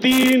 3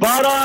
12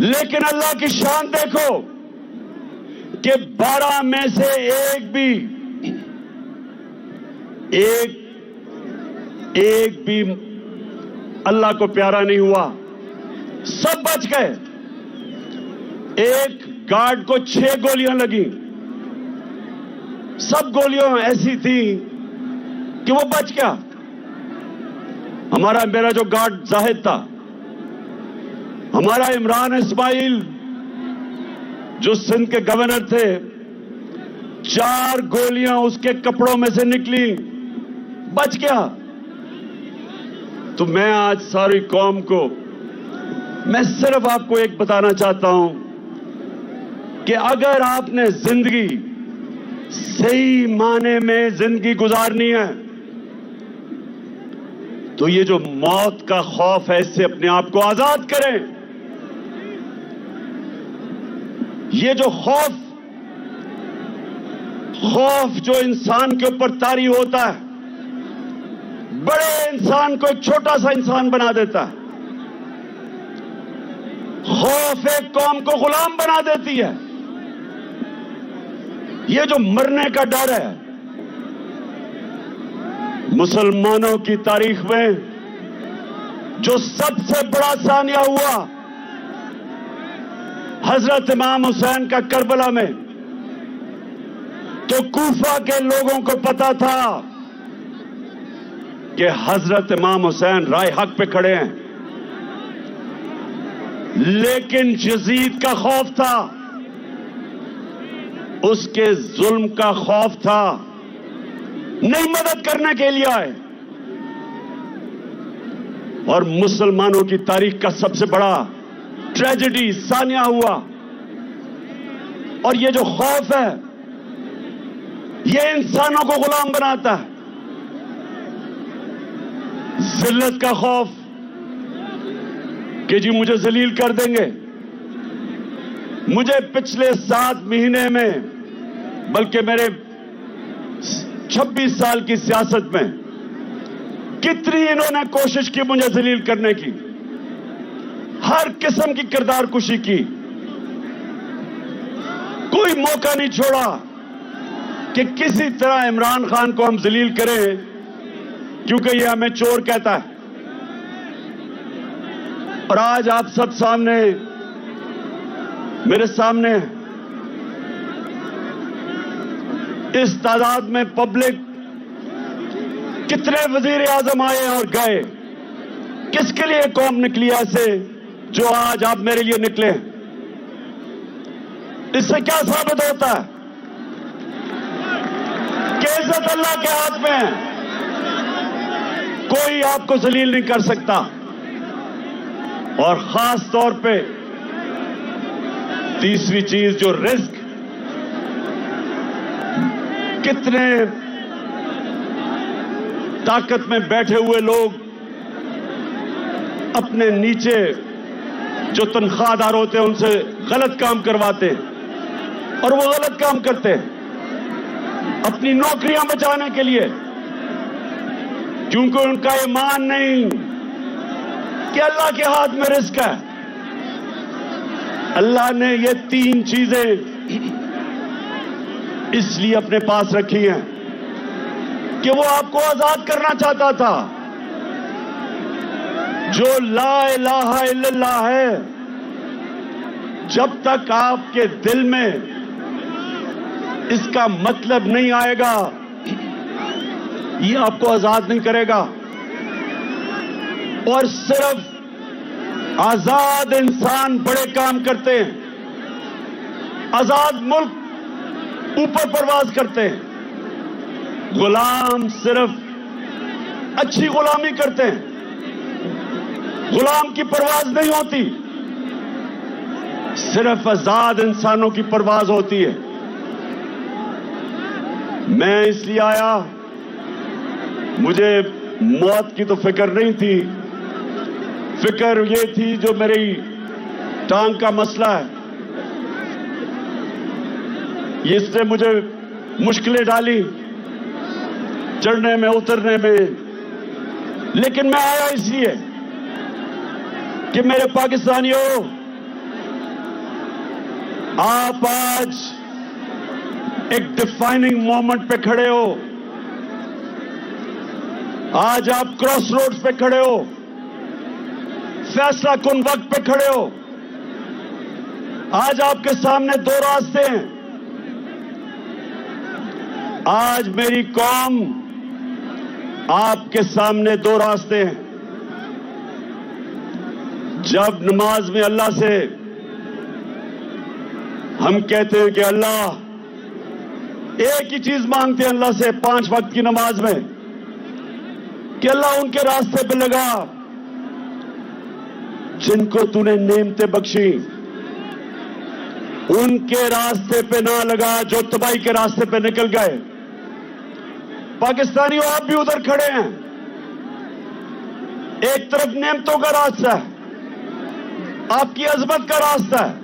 لیکن اللہ کی شان دیکھو کہ 12 میں سے ایک بھی اللہ کو پیارا نہیں ہوا، سب بچ گئے۔ ایک گارڈ کو 6 گولیاں لگیں، سب گولیاں ایسی تھی کہ وہ بچ گیا۔ میرا جو گارڈ زاہد تھا، ہمارا عمران اسماعیل جو سندھ کے گورنر تھے، 4 گولیاں اس کے کپڑوں میں سے نکلی، بچ گیا۔ تو میں آج ساری قوم کو، میں صرف آپ کو ایک بتانا چاہتا ہوں کہ اگر آپ نے زندگی صحیح معنی میں زندگی گزارنی ہے تو یہ جو موت کا خوف ہے اس سے اپنے آپ کو آزاد کریں۔ یہ جو خوف جو انسان کے اوپر طاری ہوتا ہے، بڑے انسان کو ایک چھوٹا سا انسان بنا دیتا ہے۔ خوف ایک قوم کو غلام بنا دیتی ہے۔ یہ جو مرنے کا ڈر ہے، مسلمانوں کی تاریخ میں جو سب سے بڑا ثانیہ ہوا، حضرت امام حسین کا کربلا میں، تو کوفہ کے لوگوں کو پتا تھا کہ حضرت امام حسین رائے حق پہ کھڑے ہیں، لیکن یزید کا خوف تھا، اس کے ظلم کا خوف تھا، نہیں مدد کرنے کے لیے آئے۔ اور مسلمانوں کی تاریخ کا سب سے بڑا ٹریجڈی ثانیہ ہوا۔ اور یہ جو خوف ہے یہ انسانوں کو غلام بناتا ہے۔ ذلت کا خوف کہ جی مجھے ذلیل کر دیں گے۔ مجھے پچھلے 7 مہینے میں، بلکہ میرے 26 سال کی سیاست میں، کتنی انہوں نے کوشش کی مجھے ذلیل کرنے کی، ہر قسم کی کردار کشی کی، کوئی موقع نہیں چھوڑا کہ کسی طرح عمران خان کو ہم ذلیل کریں، کیونکہ یہ ہمیں چور کہتا ہے۔ اور آج آپ سب سامنے، میرے سامنے اس تعداد میں پبلک، کتنے وزیر اعظم آئے اور گئے، کس کے لیے قوم نکلی ایسے جو آج آپ میرے لیے نکلے؟ اس سے کیا ثابت ہوتا ہے کہ عزت اللہ کے ہاتھ میں ہے، کوئی آپ کو ذلیل نہیں کر سکتا۔ اور خاص طور پہ تیسری چیز جو رزق، کتنے طاقت میں بیٹھے ہوئے لوگ اپنے نیچے جو تنخواہ دار ہوتے ہیں ان سے غلط کام کرواتے ہیں، اور وہ غلط کام کرتے ہیں اپنی نوکریاں بچانے کے لیے، کیونکہ ان کا ایمان نہیں کہ اللہ کے ہاتھ میں رزق ہے۔ اللہ نے یہ 3 چیزیں اس لیے اپنے پاس رکھی ہیں کہ وہ آپ کو آزاد کرنا چاہتا تھا۔ جو لا الہ الا اللہ ہے، جب تک آپ کے دل میں اس کا مطلب نہیں آئے گا، یہ آپ کو آزاد نہیں کرے گا۔ اور صرف آزاد انسان بڑے کام کرتے ہیں، آزاد ملک اوپر پرواز کرتے ہیں، غلام صرف اچھی غلامی کرتے ہیں، غلام کی پرواز نہیں ہوتی، صرف آزاد انسانوں کی پرواز ہوتی ہے۔ میں اس لیے آیا، مجھے موت کی تو فکر نہیں تھی، فکر یہ تھی جو میری ٹانگ کا مسئلہ ہے، اس نے مجھے مشکلیں ڈالی چڑھنے میں اترنے میں، لیکن میں آیا اس لیے کہ میرے پاکستانیوں، آپ آج ایک ڈیفائننگ مومنٹ پہ کھڑے ہو. آج آپ کراس روڈز پہ کھڑے ہو, فیصلہ کن وقت پہ کھڑے ہو. آج آپ کے سامنے دو راستے ہیں. آج میری قوم, آپ کے سامنے دو راستے ہیں. جب نماز میں اللہ سے ہم کہتے ہیں کہ اللہ, ایک ہی چیز مانگتے ہیں اللہ سے 5 وقت کی نماز میں کہ اللہ ان کے راستے پہ لگا جن کو تو نے نعمتیں بخشی, ان کے راستے پہ نہ لگا جو تباہی کے راستے پہ نکل گئے. پاکستانیوں, آپ بھی ادھر کھڑے ہیں. ایک طرف نعمتوں کا راستہ ہے, آپ کی عظمت کا راستہ ہے,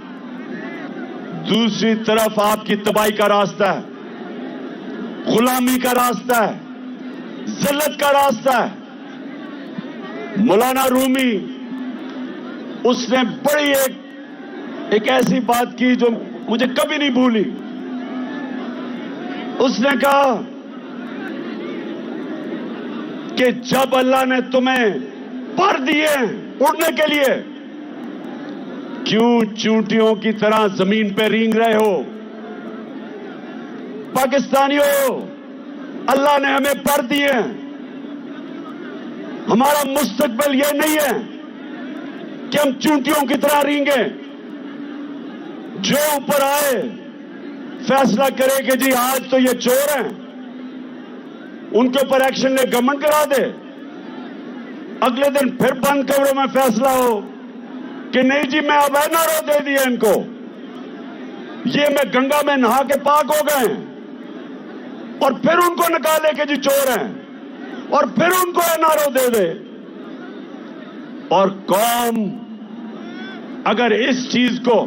دوسری طرف آپ کی تباہی کا راستہ ہے, غلامی کا راستہ ہے, ذلت کا راستہ ہے. مولانا رومی, اس نے بڑی ایک ایسی بات کی جو مجھے کبھی نہیں بھولی. اس نے کہا کہ جب اللہ نے تمہیں پر دیے اڑنے کے لیے, کیوں چونٹیوں کی طرح زمین پہ رینگ رہے ہو؟ پاکستانیوں, اللہ نے ہمیں پر دیے. ہمارا مستقبل یہ نہیں ہے کہ ہم چونٹیوں کی طرح رینگیں. جو اوپر آئے فیصلہ کرے کہ جی آج تو یہ چور ہیں, ان کے اوپر ایکشن لے, گورنمنٹ کرا دے. اگلے دن پھر بند کمروں میں فیصلہ ہو کہ نہیں جی میں اب این آر او دے دیا ان کو, یہ میں گنگا میں نہا کے پاک ہو گئے ہیں, اور پھر ان کو نکالے کہ جی چور ہیں, اور پھر ان کو این آر او دے دے. اور قوم اگر اس چیز کو,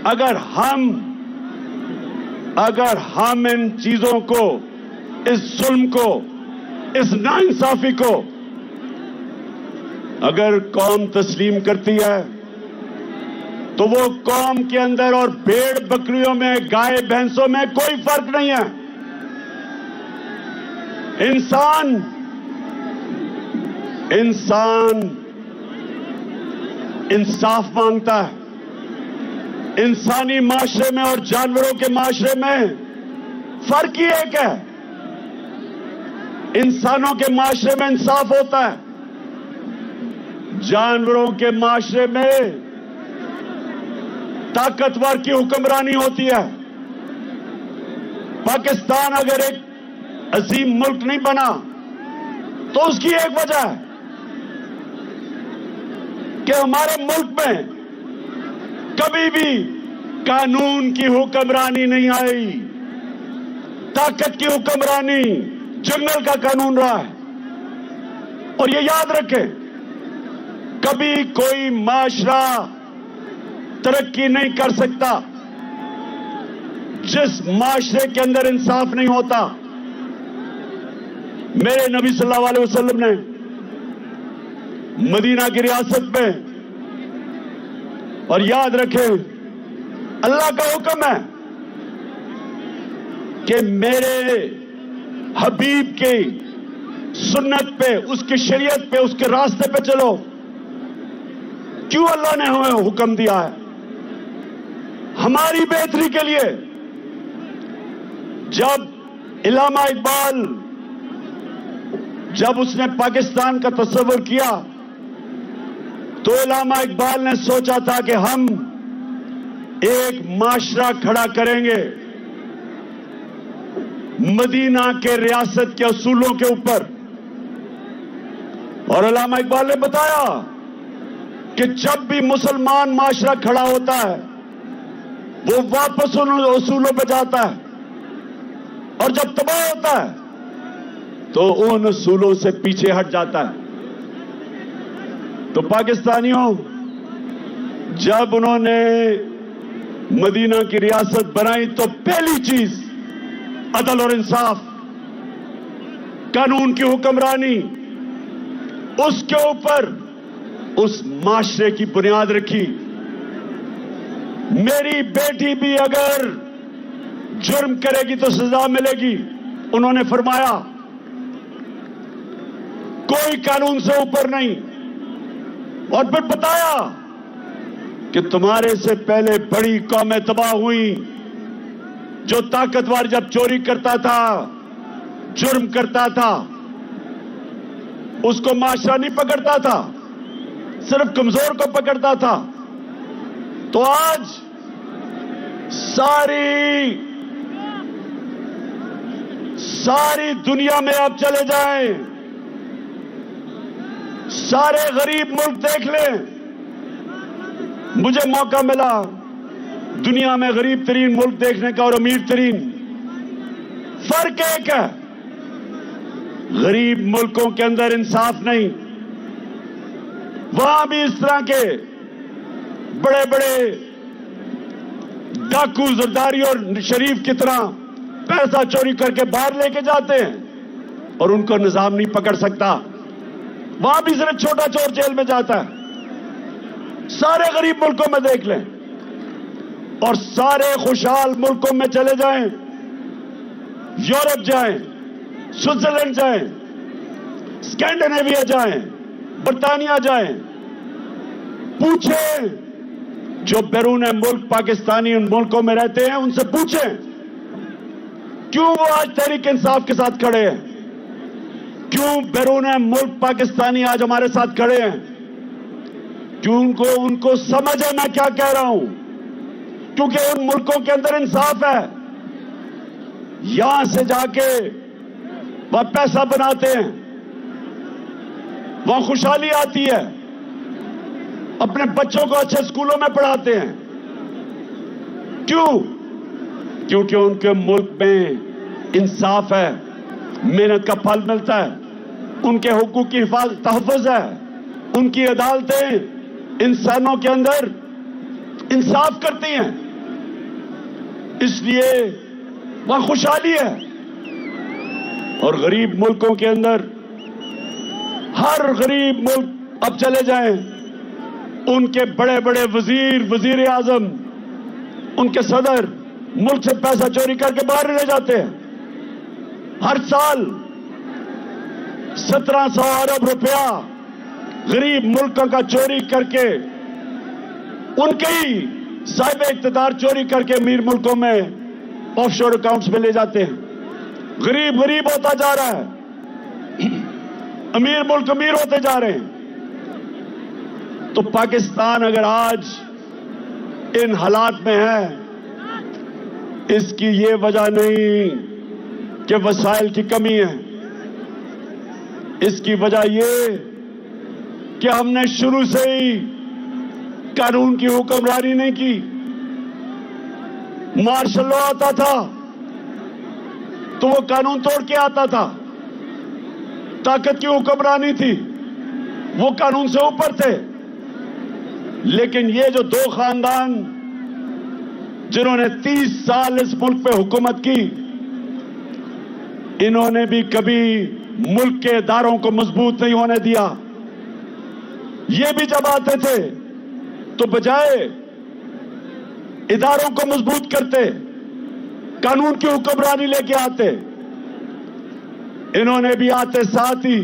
اگر ہم ان چیزوں کو, اس ظلم کو, اس ناانصافی کو اگر قوم تسلیم کرتی ہے تو وہ قوم کے اندر اور بھیڑ بکریوں میں, گائے بھینسوں میں کوئی فرق نہیں ہے. انسان انصاف مانگتا ہے. انسانی معاشرے میں اور جانوروں کے معاشرے میں فرق ہی ایک ہے. انسانوں کے معاشرے میں انصاف ہوتا ہے, جانوروں کے معاشرے میں طاقتور کی حکمرانی ہوتی ہے. پاکستان اگر ایک عظیم ملک نہیں بنا تو اس کی ایک وجہ ہے کہ ہمارے ملک میں کبھی بھی قانون کی حکمرانی نہیں آئی. طاقت کی حکمرانی جنگل کا قانون رہا ہے. اور یہ یاد رکھیں, کبھی کوئی معاشرہ ترقی نہیں کر سکتا جس معاشرے کے اندر انصاف نہیں ہوتا. میرے نبی صلی اللہ علیہ وسلم نے مدینہ کی ریاست میں, اور یاد رکھیں اللہ کا حکم ہے کہ میرے حبیب کی سنت پہ, اس کی شریعت پہ, اس کے راستے پہ چلو. کیوں اللہ نے ہمیں حکم دیا ہے؟ ہماری بہتری کے لیے. جب علامہ اقبال, جب اس نے پاکستان کا تصور کیا تو علامہ اقبال نے سوچا تھا کہ ہم ایک معاشرہ کھڑا کریں گے مدینہ کے ریاست کے اصولوں کے اوپر. اور علامہ اقبال نے بتایا کہ جب بھی مسلمان معاشرہ کھڑا ہوتا ہے وہ واپس ان اصولوں پہ جاتا ہے, اور جب تباہ ہوتا ہے تو ان اصولوں سے پیچھے ہٹ جاتا ہے. تو پاکستانیوں, جب انہوں نے مدینہ کی ریاست بنائی تو پہلی چیز عدل اور انصاف, قانون کی حکمرانی, اس کے اوپر اس معاشرے کی بنیاد رکھی. میری بیٹی بھی اگر جرم کرے گی تو سزا ملے گی. انہوں نے فرمایا کوئی قانون سے اوپر نہیں. اور پھر بتایا کہ تمہارے سے پہلے بڑی قومیں تباہ ہوئی. جو طاقتور جب چوری کرتا تھا, جرم کرتا تھا, اس کو معاشرہ نہیں پکڑتا تھا, صرف کمزور کو پکڑتا تھا. تو آج ساری دنیا میں آپ چلے جائیں, سارے غریب ملک دیکھ لیں. مجھے موقع ملا دنیا میں غریب ترین ملک دیکھنے کا اور امیر ترین. فرق ایک ہے, غریب ملکوں کے اندر انصاف نہیں. وہاں بھی اس طرح کے بڑے بڑے ڈاکو زرداری اور شریف کی طرح پیسہ چوری کر کے باہر لے کے جاتے ہیں اور ان کو نظام نہیں پکڑ سکتا. وہاں بھی صرف چھوٹا چور جیل میں جاتا ہے. سارے غریب ملکوں میں دیکھ لیں اور سارے خوشحال ملکوں میں چلے جائیں, یورپ جائیں, سوئٹزرلینڈ جائیں, اسکینڈینیویا جائیں, برطانیہ جائیں, پوچھیں جو بیرون ملک پاکستانی ان ملکوں میں رہتے ہیں ان سے پوچھیں کیوں وہ آج تحریک انصاف کے ساتھ کھڑے ہیں, کیوں بیرون ملک پاکستانی آج ہمارے ساتھ کھڑے ہیں, کیوں ان کو سمجھ ہے میں کیا کہہ رہا ہوں. کیونکہ ان ملکوں کے اندر انصاف ہے. یہاں سے جا کے وہ پیسہ بناتے ہیں, وہاں خوشحالی آتی ہے, اپنے بچوں کو اچھے اسکولوں میں پڑھاتے ہیں. کیوں؟ کیونکہ ان کے ملک میں انصاف ہے, محنت کا پھل ملتا ہے, ان کے حقوق کی تحفظ ہے, ان کی عدالتیں انسانوں کے اندر انصاف کرتی ہیں, اس لیے وہاں خوشحالی ہے. اور غریب ملکوں کے اندر ہر غریب ملک اب چلے جائیں, ان کے بڑے بڑے وزیر اعظم, ان کے صدر ملک سے پیسہ چوری کر کے باہر لے جاتے ہیں. ہر سال 1700 ارب روپیہ غریب ملکوں کا چوری کر کے ان کے ہی صاحب اقتدار چوری کر کے امیر ملکوں میں آف شور اکاؤنٹس میں لے جاتے ہیں. غریب ہوتا جا رہا ہے, امیر ملک امیر ہوتے جا رہے ہیں. تو پاکستان اگر آج ان حالات میں ہے, اس کی یہ وجہ نہیں کہ وسائل کی کمی ہے, اس کی وجہ یہ کہ ہم نے شروع سے ہی قانون کی حکمرانی نہیں کی. مارشل لا آتا تھا تو وہ قانون توڑ کے آتا تھا, طاقت کی حکمرانی تھی, وہ قانون سے اوپر تھے. لیکن یہ جو دو خاندان جنہوں نے 30 سال اس ملک پہ حکومت کی, انہوں نے بھی کبھی ملک کے اداروں کو مضبوط نہیں ہونے دیا. یہ بھی جب آتے تھے تو بجائے اداروں کو مضبوط کرتے, قانون کی حکمرانی لے کے آتے, انہوں نے بھی آتے ساتھ ہی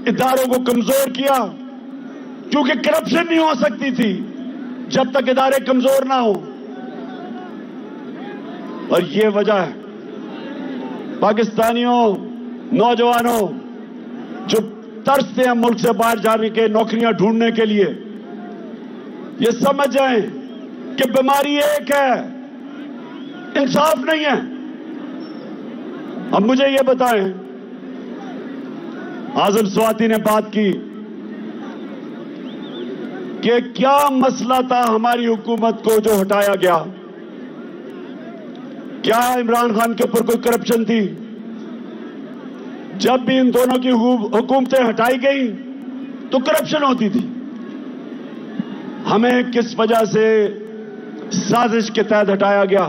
اداروں کو کمزور کیا. کیونکہ کرپشن نہیں ہو سکتی تھی جب تک ادارے کمزور نہ ہوں. اور یہ وجہ ہے پاکستانیوں, نوجوانوں جو ترستے ہیں ملک سے باہر جانے کے, نوکریاں ڈھونڈنے کے لیے, یہ سمجھ جائیں کہ بیماری ایک ہے, انصاف نہیں ہے. اب مجھے یہ بتائیں, اعظم سواتی نے بات کی کہ کیا مسئلہ تھا ہماری حکومت کو جو ہٹایا گیا؟ کیا عمران خان کے اوپر کوئی کرپشن تھی؟ جب بھی ان دونوں کی حکومتیں ہٹائی گئی تو کرپشن ہوتی تھی. ہمیں کس وجہ سے سازش کے تحت ہٹایا گیا؟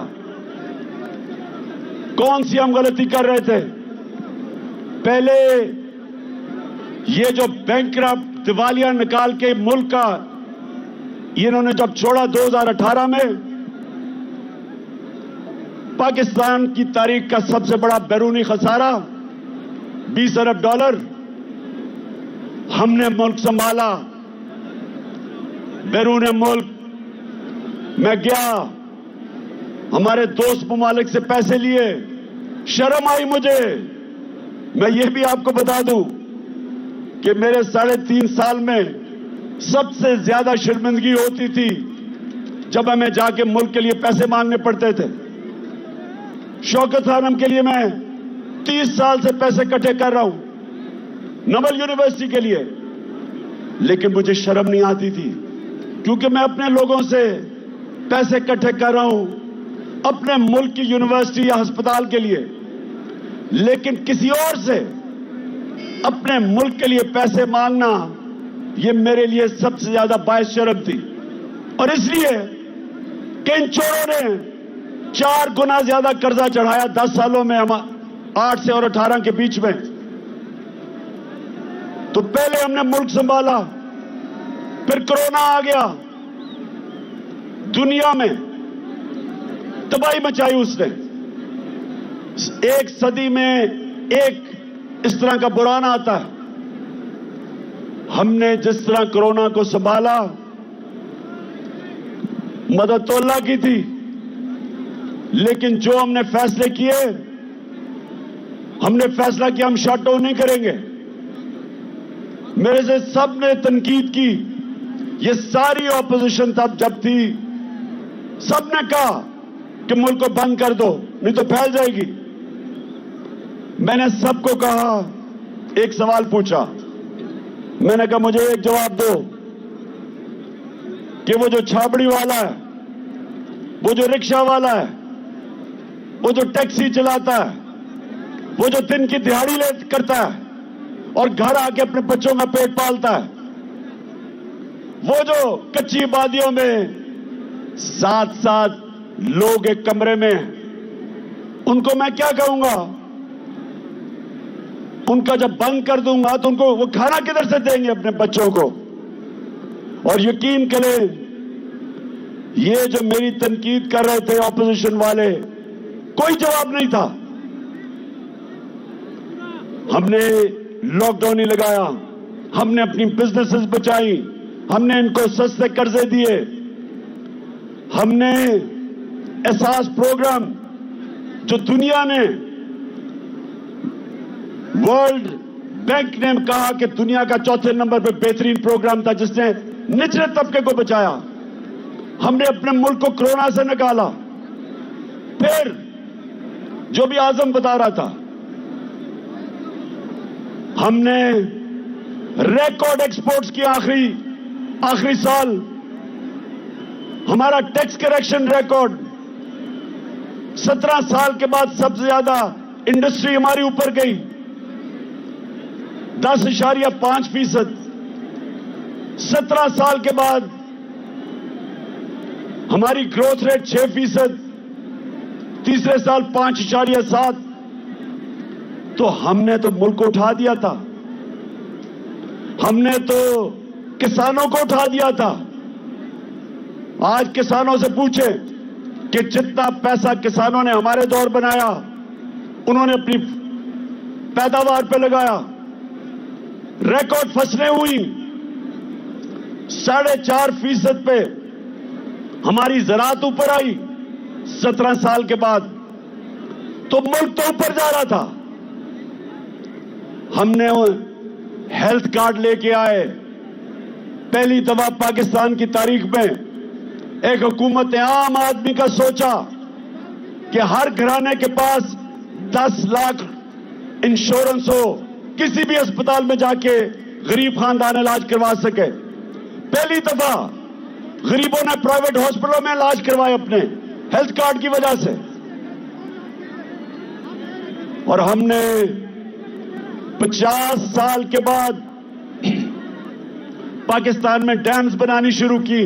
کون سی ہم غلطی کر رہے تھے؟ پہلے یہ جو بینکرپٹ دیوالیہ نکال کے ملک کا یہ انہوں نے جب چھوڑا 2018 میں، پاکستان کی تاریخ کا سب سے بڑا بیرونی خسارہ $20 ارب، ہم نے ملک سنبھالا، بیرون ملک میں گیا، ہمارے دوست ممالک سے پیسے لیے، شرم آئی مجھے۔ میں یہ بھی آپ کو بتا دوں کہ میرے 3.5 سال میں سب سے زیادہ شرمندگی ہوتی تھی جب ہمیں جا کے ملک کے لیے پیسے مانگنے پڑتے تھے۔ شوکت خانم کے لیے میں 30 سال سے پیسے اکٹھے کر رہا ہوں نوبل یونیورسٹی کے لیے، لیکن مجھے شرم نہیں آتی تھی کیونکہ میں اپنے لوگوں سے پیسے اکٹھے کر رہا ہوں اپنے ملک کی یونیورسٹی یا ہسپتال کے لیے، لیکن کسی اور سے اپنے ملک کے لیے پیسے مانگنا یہ میرے لیے سب سے زیادہ باعث شرم تھی۔ اور اس لیے کہ ان چوروں نے 4 گنا زیادہ قرضہ چڑھایا 10 سالوں میں، 8 سے اور 18 کے بیچ میں۔ تو پہلے ہم نے ملک سنبھالا، پھر کورونا آ گیا، دنیا میں تباہی مچائی اس نے۔ ایک صدی میں ایک اس طرح کا بحران آتا ہے۔ ہم نے جس طرح کورونا کو سنبھالا، مدد تو اللہ کی تھی، لیکن جو ہم نے فیصلے کیے، ہم نے فیصلہ کیا ہم شٹ ڈاؤن نہیں کریں گے۔ میرے سے سب نے تنقید کی، یہ ساری اپوزیشن تب جب تھی، سب نے کہا کہ ملک کو بند کر دو نہیں تو پھیل جائے گی۔ میں نے سب کو کہا، ایک سوال پوچھا، میں نے کہا مجھے ایک جواب دو کہ وہ جو چھابڑی والا ہے، وہ جو رکشہ والا ہے، وہ جو ٹیکسی چلاتا ہے، وہ جو دن کی دہاڑی کرتا ہے اور گھر آ کے اپنے بچوں کا پیٹ پالتا ہے، وہ جو کچی آبادیوں میں 7 لوگ ایک کمرے میں، ان کو میں کیا کہوں گا؟ ان کا جب بند کر دوں گا تو ان کو وہ کھانا کدھر سے دیں گے اپنے بچوں کو؟ اور یقین کریں، یہ جو میری تنقید کر رہے تھے اپوزیشن والے، کوئی جواب نہیں تھا۔ ہم نے لاک ڈاؤن ہی لگایا، ہم نے اپنی بزنسز بچائی، ہم نے ان کو سستے قرضے دیے، ہم نے احساس پروگرام جو دنیا نے، ورلڈ بینک نے کہا کہ دنیا کا 4تھے نمبر پہ بہترین پروگرام تھا جس نے نچلے طبقے کو بچایا، ہم نے اپنے ملک کو کورونا سے نکالا۔ پھر جو بھی اعظم بتا رہا تھا، ہم نے ریکارڈ ایکسپورٹس کی، آخری سال ہمارا ٹیکس کریکشن ریکارڈ، 17 سال کے بعد سب سے زیادہ انڈسٹری ہماری اوپر گئی، 10.5%۔ 17 سال کے بعد ہماری گروتھ ریٹ 6%، تیسرے سال 5.7۔ تو ہم نے تو ملک کو اٹھا دیا تھا، ہم نے تو کسانوں کو اٹھا دیا تھا۔ آج کسانوں سے پوچھیں کہ جتنا پیسہ کسانوں نے ہمارے دور بنایا، انہوں نے اپنی پیداوار پہ لگایا، ریکارڈ فصلیں ہوئی، 4.5% پہ ہماری زراعت اوپر آئی 17 سال کے بعد، تو ملک تو اوپر جا رہا تھا۔ ہم نے ہیلتھ کارڈ لے کے آئے، پہلی دفعہ پاکستان کی تاریخ میں ایک حکومت نے عام آدمی کا سوچا کہ ہر گھرانے کے پاس 10 لاکھ انشورنس ہو، کسی بھی اسپتال میں جا کے غریب خاندان علاج کروا سکے۔ پہلی دفعہ غریبوں نے پرائیویٹ ہاسپٹلوں میں علاج کروائے اپنے ہیلتھ کارڈ کی وجہ سے۔ اور ہم نے 50 سال کے بعد پاکستان میں ڈیمز بنانی شروع کی،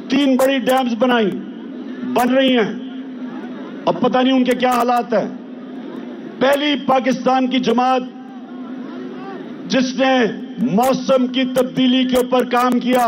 3 بڑی ڈیمز بن رہی ہیں، اب پتہ نہیں ان کے کیا حالات ہیں۔ پہلی پاکستان کی جماعت جس نے موسم کی تبدیلی کے اوپر کام کیا،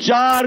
4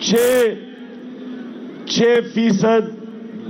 6%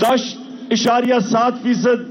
10.7%,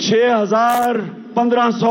6,1500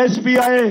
SPI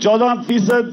14%,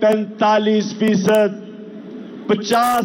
45%। 50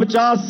50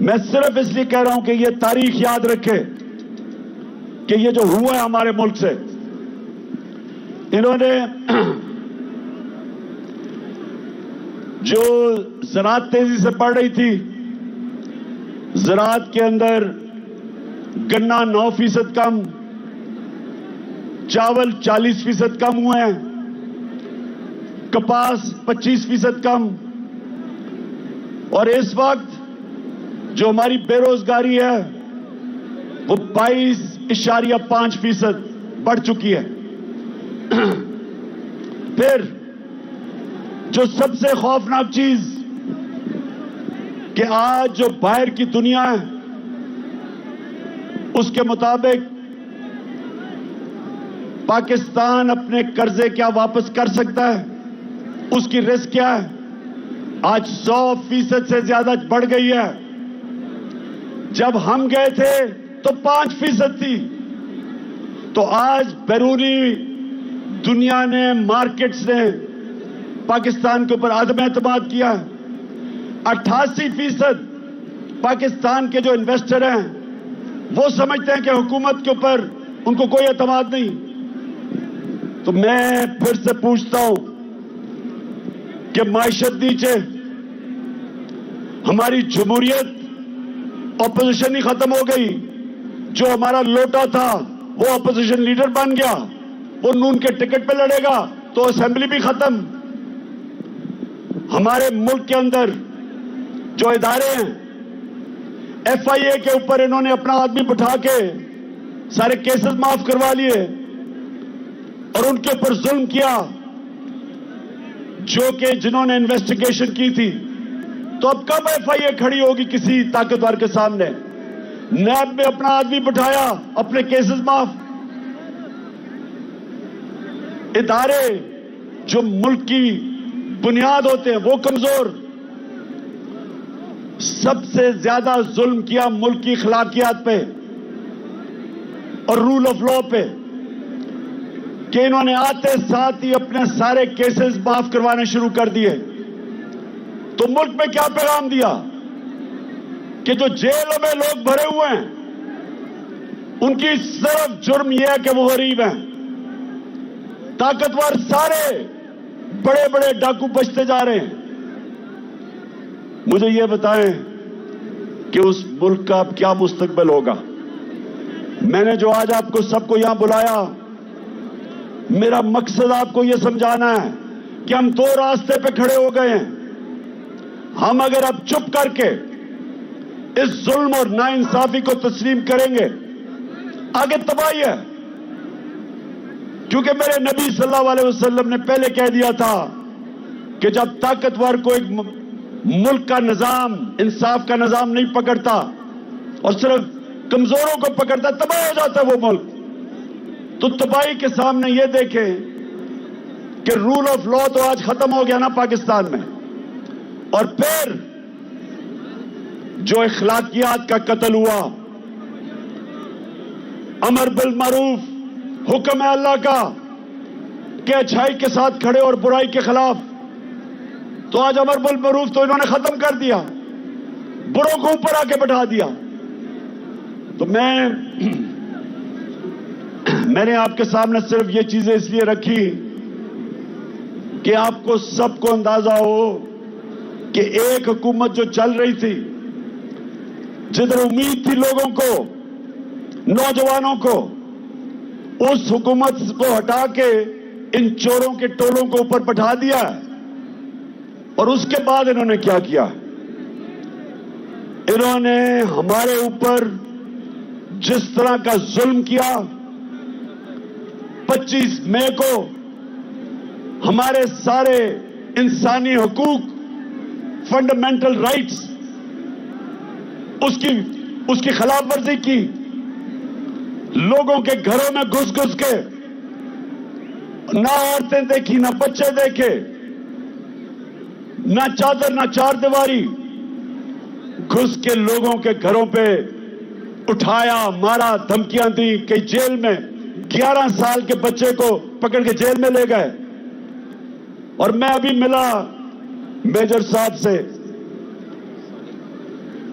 میں صرف اس لیے کہہ رہا ہوں کہ یہ تاریخ یاد رکھے کہ یہ جو ہوا ہے ہمارے ملک سے، انہوں نے جو زراعت تیزی سے بڑھ رہی تھی، زراعت کے اندر گنا 9% کم، چاول 40% کم ہوئے ہیں، کپاس 25% کم، اور اس وقت جو ہماری بے روزگاری ہے وہ 22.5% بڑھ چکی ہے۔ پھر جو سب سے خوفناک چیز کہ آج جو باہر کی دنیا ہے اس کے مطابق پاکستان اپنے قرضے کیا واپس کر سکتا ہے، اس کی رسک کیا ہے، آج 100% سے زیادہ بڑھ گئی ہے۔ جب ہم گئے تھے تو 5% تھی، تو آج بیرونی دنیا نے، مارکیٹس نے پاکستان کے اوپر عدم اعتماد کیا۔ 88% پاکستان کے جو انویسٹر ہیں وہ سمجھتے ہیں کہ حکومت کے اوپر ان کو کوئی اعتماد نہیں۔ تو میں پھر سے پوچھتا ہوں کہ معیشت نیچے، ہماری جمہوریت، اپوزیشن ہی ختم ہو گئی، جو ہمارا لوٹا تھا وہ اپوزیشن لیڈر بن گیا، وہ نون کے ٹکٹ پہ لڑے گا، تو اسمبلی بھی ختم۔ ہمارے ملک کے اندر جو ادارے ہیں، FIA کے اوپر انہوں نے اپنا آدمی بٹھا کے سارے کیسز معاف کروا لیے اور ان کے اوپر ظلم کیا، جو کہ جنہوں نے انویسٹیگیشن کی تھی۔ تو اب کب FIA کھڑی ہوگی کسی طاقتور کے سامنے؟ نیب میں اپنا آدمی بٹھایا، اپنے کیسز معاف۔ ادارے جو ملک کی بنیاد ہوتے ہیں وہ کمزور۔ سب سے زیادہ ظلم کیا ملک کی اخلاقیات پہ اور رول آف لا پہ، کہ انہوں نے آتے ساتھ ہی اپنے سارے کیسز معاف کروانے شروع کر دیے۔ تو ملک میں کیا پیغام دیا کہ جو جیلوں میں لوگ بھرے ہوئے ہیں ان کی صرف جرم یہ ہے کہ وہ غریب ہیں، طاقتور سارے بڑے بڑے ڈاکو بچتے جا رہے ہیں۔ مجھے یہ بتائیں کہ اس ملک کا اب کیا مستقبل ہوگا؟ میں نے جو آج آپ کو سب کو یہاں بلایا، میرا مقصد آپ کو یہ سمجھانا ہے کہ ہم دو راستے پہ کھڑے ہو گئے ہیں۔ ہم اگر اب چپ کر کے اس ظلم اور ناانصافی کو تسلیم کریں گے، آگے تباہی ہے، کیونکہ میرے نبی صلی اللہ علیہ وسلم نے پہلے کہہ دیا تھا کہ جب طاقتور کو ایک ملک کا نظام، انصاف کا نظام نہیں پکڑتا اور صرف کمزوروں کو پکڑتا، تباہ ہو جاتا ہے وہ ملک۔ تو تباہی کے سامنے یہ دیکھیں کہ رول آف لا تو آج ختم ہو گیا نا پاکستان میں، اور پھر جو اخلاقیات کا قتل ہوا، امر بالمعروف، حکم ہے اللہ کا کہ اچھائی کے ساتھ کھڑے اور برائی کے خلاف، تو آج امر بالمعروف تو انہوں نے ختم کر دیا، بروں کو اوپر آ کے بٹھا دیا۔ تو میں نے آپ کے سامنے صرف یہ چیزیں اس لیے رکھی کہ آپ کو سب کو اندازہ ہو کہ ایک حکومت جو چل رہی تھی، جدھر امید تھی لوگوں کو، نوجوانوں کو، اس حکومت کو ہٹا کے ان چوروں کے ٹولوں کو اوپر بٹھا دیا، اور اس کے بعد انہوں نے کیا کیا؟ انہوں نے ہمارے اوپر جس طرح کا ظلم کیا، 25 مئی کو ہمارے سارے انسانی حقوق، فنڈامنٹل رائٹس، اس کی خلاف ورزی کی، لوگوں کے گھروں میں گھس گھس کے، نہ عورتیں دیکھی، نہ بچے دیکھے، نہ چادر نہ چار دیواری، گھس کے لوگوں کے گھروں پہ اٹھایا، مارا، دھمکیاں دی کہ جیل میں 11 سال کے بچے کو پکڑ کے جیل میں لے گئے۔ اور میں ابھی ملا میجر صاحب سے،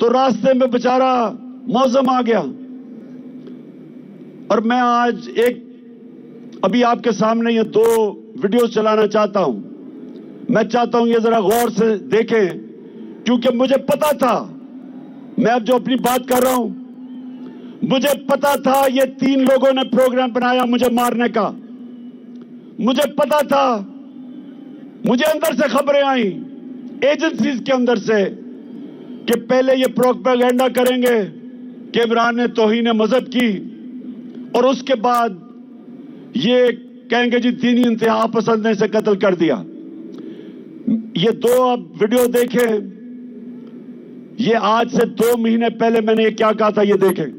تو راستے میں بیچارہ موزم آ گیا. اور میں آج ابھی آپ کے سامنے یہ 2 ویڈیوز چلانا چاہتا ہوں. میں چاہتا ہوں یہ ذرا غور سے دیکھیں, کیونکہ مجھے پتا تھا, میں اب جو اپنی بات کر رہا ہوں, مجھے پتا تھا یہ 3 لوگوں نے پروگرام بنایا مجھے مارنے کا. مجھے پتا تھا, مجھے اندر سے خبریں آئیں ایجنسیز کے اندر سے کہ پہلے یہ پروپیگنڈا کریں گے کہ عمران نے توہین مذہب کی, اور اس کے بعد یہ کہیں گے جی دینی انتہا پسند نے اسے قتل کر دیا. یہ 2 اب ویڈیو دیکھیں. یہ آج سے 2 مہینے پہلے میں نے یہ کیا کہا تھا, یہ دیکھیں.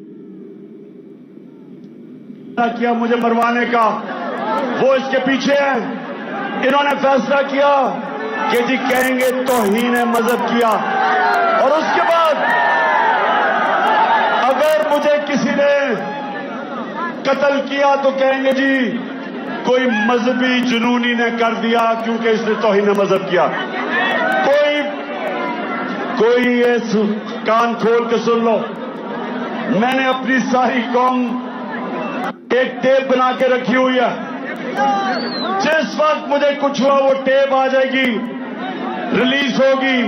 کیا مجھے مروانے کا, وہ اس کے پیچھے ہیں. انہوں نے فیصلہ کیا کہ جی کہیں گے توہین مذہب کیا, اور اس کے بعد اگر مجھے کسی نے قتل کیا تو کہیں گے جی کوئی مذہبی جنونی نے کر دیا کیونکہ اس نے توہین مذہب کیا. کوئی کان کھول کے سن لو, میں نے اپنی ساری قوم ایک ٹیپ بنا کے رکھی ہوئی ہے. جس وقت مجھے کچھ ہوا وہ ٹیپ آ جائے گی, ریلیز ہوگی,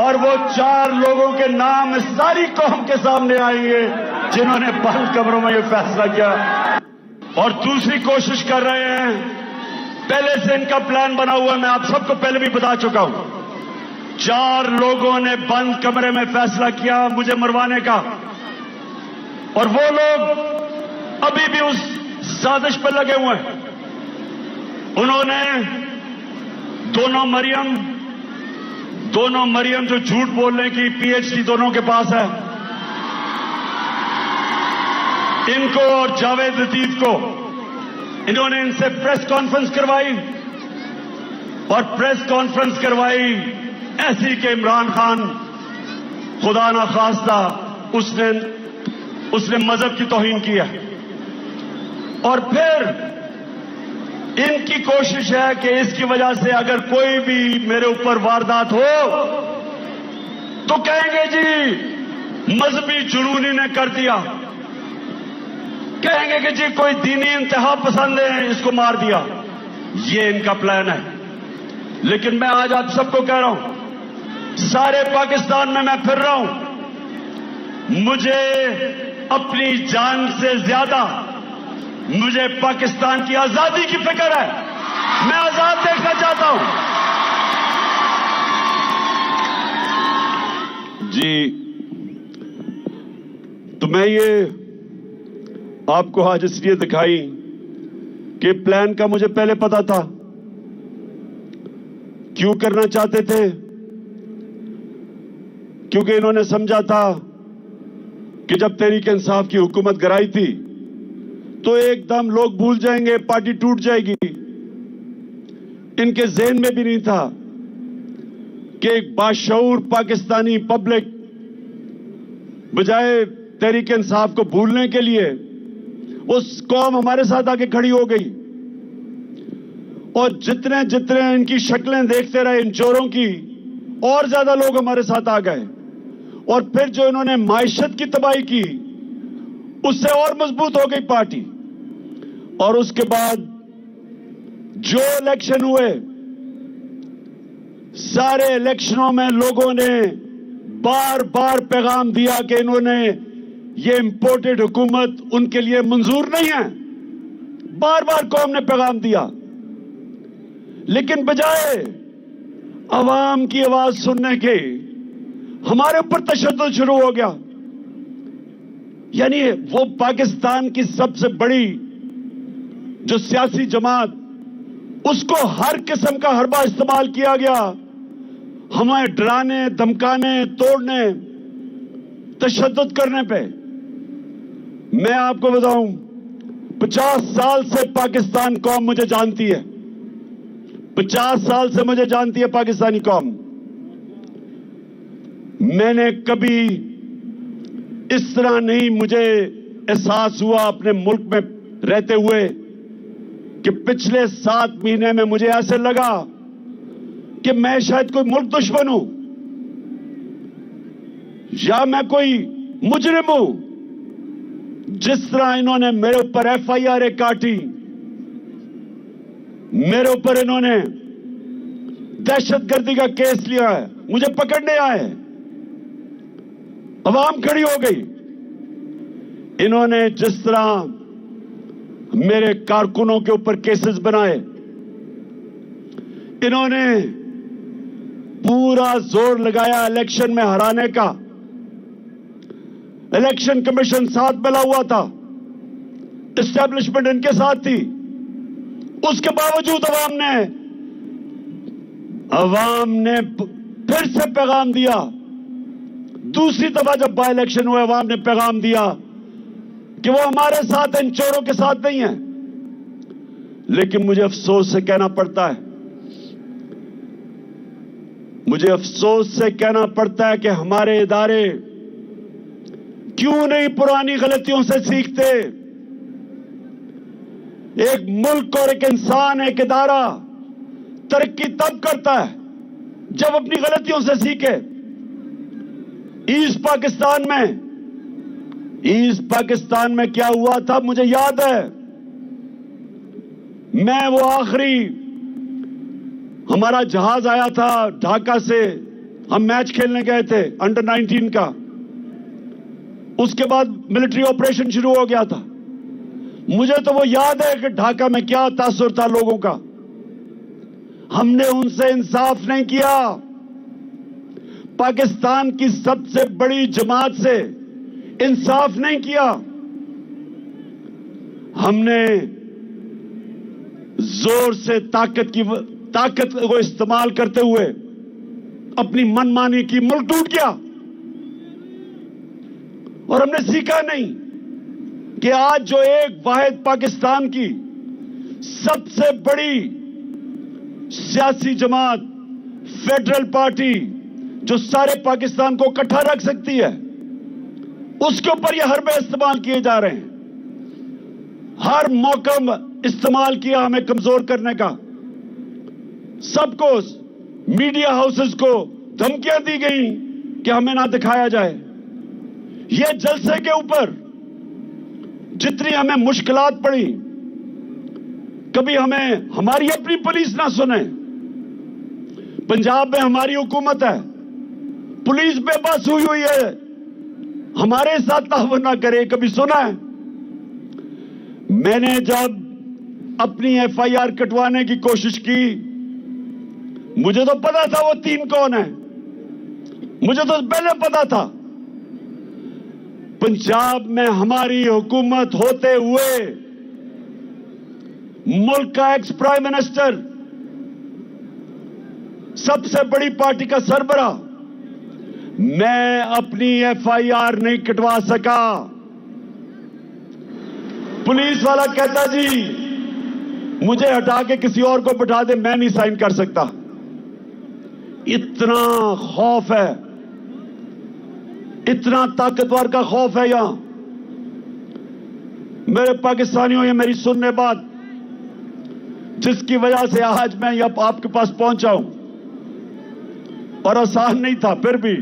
اور وہ 4 لوگوں کے نام ساری قوم کے سامنے آئیں گے جنہوں نے بند کمروں میں یہ فیصلہ کیا. اور دوسری کوشش کر رہے ہیں, پہلے سے ان کا پلان بنا ہوا ہے, میں آپ سب کو پہلے بھی بتا چکا ہوں. 4 لوگوں نے بند کمرے میں فیصلہ کیا مجھے مروانے کا, اور وہ لوگ ابھی بھی اس سازش پر لگے ہوئے ہیں. انہوں نے دونوں مریم جو جھوٹ بولنے کی PhD دونوں کے پاس ہے, ان کو اور جاوید لطیف کو, انہوں نے ان سے پریس کانفرنس کروائی, اور پریس کانفرنس کروائی ایسی کہ عمران خان خدا نہ خواستہ اس نے مذہب کی توہین کی ہے. اور پھر ان کی کوشش ہے کہ اس کی وجہ سے اگر کوئی بھی میرے اوپر واردات ہو تو کہیں گے جی مذہبی جنونی نے کر دیا, کہیں گے کہ جی کوئی دینی انتہا پسند ہے اس کو مار دیا. یہ ان کا پلان ہے. لیکن میں آج آپ سب کو کہہ رہا ہوں, سارے پاکستان میں پھر رہا ہوں, مجھے اپنی جان سے زیادہ مجھے پاکستان کی آزادی کی فکر ہے. میں آزاد دیکھنا چاہتا ہوں. جی تو میں یہ آپ کو آج اس لیے دکھائی کہ پلان کا مجھے پہلے پتا تھا. کیوں کرنا چاہتے تھے؟ کیونکہ انہوں نے سمجھا تھا کہ جب تحریک انصاف کی حکومت گرائی تھی تو ایک دم لوگ بھول جائیں گے, پارٹی ٹوٹ جائے گی. ان کے ذہن میں بھی نہیں تھا کہ ایک باشعور پاکستانی پبلک بجائے تحریک انصاف کو بھولنے کے لیے اس قوم ہمارے ساتھ آگے کھڑی ہو گئی. اور جتنے ان کی شکلیں دیکھتے رہے ان چوروں کی, اور زیادہ لوگ ہمارے ساتھ آ گئے. اور پھر جو انہوں نے معیشت کی تباہی کی اس سے اور مضبوط ہو گئی پارٹی. اور اس کے بعد جو الیکشن ہوئے, سارے الیکشنوں میں لوگوں نے بار بار پیغام دیا کہ انہوں نے یہ امپورٹڈ حکومت ان کے لیے منظور نہیں ہے. بار بار قوم نے پیغام دیا, لیکن بجائے عوام کی آواز سننے کے ہمارے اوپر تشدد شروع ہو گیا. یعنی وہ پاکستان کی سب سے بڑی جو سیاسی جماعت, اس کو ہر قسم کا حربہ استعمال کیا گیا ہمیں ڈرانے, دھمکانے, توڑنے, تشدد کرنے پہ. میں آپ کو بتاؤں 50 سال سے پاکستان قوم مجھے جانتی ہے, 50 سال سے مجھے جانتی ہے پاکستانی قوم. میں نے کبھی اس طرح نہیں مجھے احساس ہوا اپنے ملک میں رہتے ہوئے کہ پچھلے 7 مہینے میں مجھے ایسے لگا کہ میں شاید کوئی ملک دشمن ہوں. یا میں کوئی مجرم ہوں؟ جس طرح انہوں نے میرے اوپر FIR کاٹی، میرے اوپر انہوں نے دہشت گردی کا کیس لیا ہے، مجھے پکڑنے آئے، عوام کھڑی ہو گئی۔ انہوں نے جس طرح میرے کارکنوں کے اوپر کیسز بنائے، انہوں نے پورا زور لگایا الیکشن میں ہرانے کا۔ الیکشن کمیشن ساتھ ملا ہوا تھا، اسٹیبلشمنٹ ان کے ساتھ تھی، اس کے باوجود عوام نے پھر سے پیغام دیا۔ دوسری دفعہ جب بائی الیکشن ہوئے، عوام نے پیغام دیا کہ وہ ہمارے ساتھ ہیں، ان چوروں کے ساتھ نہیں ہیں۔ لیکن مجھے افسوس سے کہنا پڑتا ہے، مجھے افسوس سے کہنا پڑتا ہے کہ ہمارے ادارے کیوں نہیں پرانی غلطیوں سے سیکھتے؟ ایک ملک اور ایک انسان، ایک ادارہ ترقی تب کرتا ہے جب اپنی غلطیوں سے سیکھے۔ ایسٹ پاکستان میں کیا ہوا تھا مجھے یاد ہے۔ میں وہ آخری ہمارا جہاز آیا تھا ڈھاکہ سے، ہم میچ کھیلنے گئے تھے انڈر 19 کا، اس کے بعد ملٹری آپریشن شروع ہو گیا تھا۔ مجھے تو وہ یاد ہے کہ ڈھاکہ میں کیا تاثر تھا لوگوں کا۔ ہم نے ان سے انصاف نہیں کیا، پاکستان کی سب سے بڑی جماعت سے انصاف نہیں کیا۔ ہم نے زور سے طاقت کو استعمال کرتے ہوئے اپنی من مانی کی، ملک ٹوٹ گیا۔ اور ہم نے سیکھا نہیں کہ آج جو ایک واحد پاکستان کی سب سے بڑی سیاسی جماعت، فیڈرل پارٹی، جو سارے پاکستان کو اکٹھا رکھ سکتی ہے، اس کے اوپر یہ حربے استعمال کیے جا رہے ہیں۔ ہر موقع استعمال کیا ہمیں کمزور کرنے کا۔ سب کو، میڈیا ہاؤسز کو دھمکیاں دی گئیں کہ ہمیں نہ دکھایا جائے۔ یہ جلسے کے اوپر جتنی ہمیں مشکلات پڑی، کبھی ہماری اپنی پولیس نہ سنے۔ پنجاب میں ہماری حکومت ہے، پولیس بے بس ہوئی ہے، ہمارے ساتھ تعاون نہ کرے، کبھی سنا ہے؟ میں نے جب اپنی FIR کٹوانے کی کوشش کی، مجھے تو پتا تھا وہ 3 کون ہیں، مجھے تو پہلے پتا تھا۔ پنجاب میں ہماری حکومت ہوتے ہوئے ملک کا ایکس پرائم منسٹر، سب سے بڑی پارٹی کا سربراہ، میں اپنی FIR نہیں کٹوا سکا۔ پولیس والا کہتا جی مجھے ہٹا کے کسی اور کو بٹھا دے، میں نہیں سائن کر سکتا۔ اتنا خوف ہے، اتنا طاقتور کا خوف ہے یہاں۔ میرے پاکستانیوں، یہ میری سننے بات، جس کی وجہ سے آج میں آپ کے پاس پہنچا ہوں، اور آسان نہیں تھا پھر بھی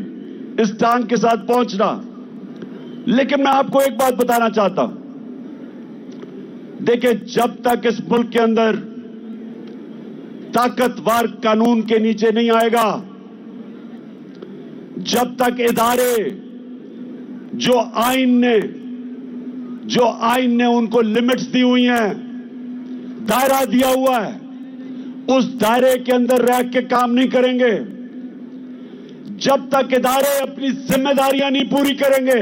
اس ٹانگ کے ساتھ پہنچنا۔ لیکن میں آپ کو ایک بات بتانا چاہتا ہوں، دیکھیں، جب تک اس ملک کے اندر طاقتور قانون کے نیچے نہیں آئے گا، جب تک ادارے جو آئین نے ان کو لمٹس دی ہوئی ہیں، دائرہ دیا ہوا ہے، اس دائرے کے اندر رہ کے کام نہیں کریں گے، جب تک ادارے اپنی ذمہ داریاں نہیں پوری کریں گے،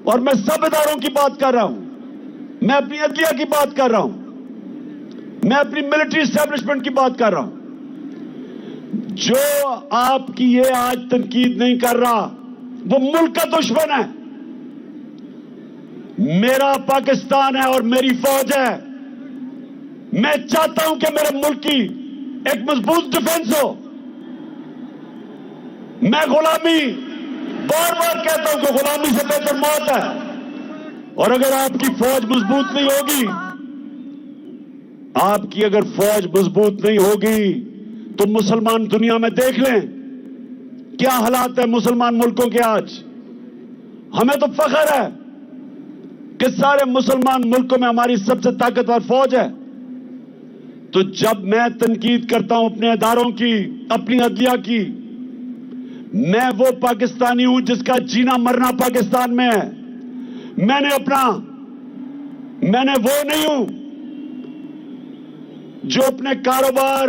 اور میں سب اداروں کی بات کر رہا ہوں، میں اپنی عدلیہ کی بات کر رہا ہوں، میں اپنی ملٹری اسٹیبلشمنٹ کی بات کر رہا ہوں، جو آپ کی یہ آج تنقید نہیں کر رہا وہ ملک کا دشمن ہے۔ میرا پاکستان ہے اور میری فوج ہے، میں چاہتا ہوں کہ میرے ملک کی ایک مضبوط ڈیفنس ہو۔ میں غلامی بار بار کہتا ہوں کہ غلامی سے بہتر موت ہے، اور اگر آپ کی فوج مضبوط نہیں ہوگی، آپ کی اگر فوج مضبوط نہیں ہوگی تو مسلمان دنیا میں دیکھ لیں کیا حالات ہیں مسلمان ملکوں کے آج. ہمیں تو فخر ہے کہ سارے مسلمان ملکوں میں ہماری سب سے طاقتور فوج ہے. تو جب میں تنقید کرتا ہوں اپنے اداروں کی, اپنی عدلیہ کی, میں وہ پاکستانی ہوں جس کا جینا مرنا پاکستان میں ہے. میں نے وہ نہیں ہوں جو اپنے کاروبار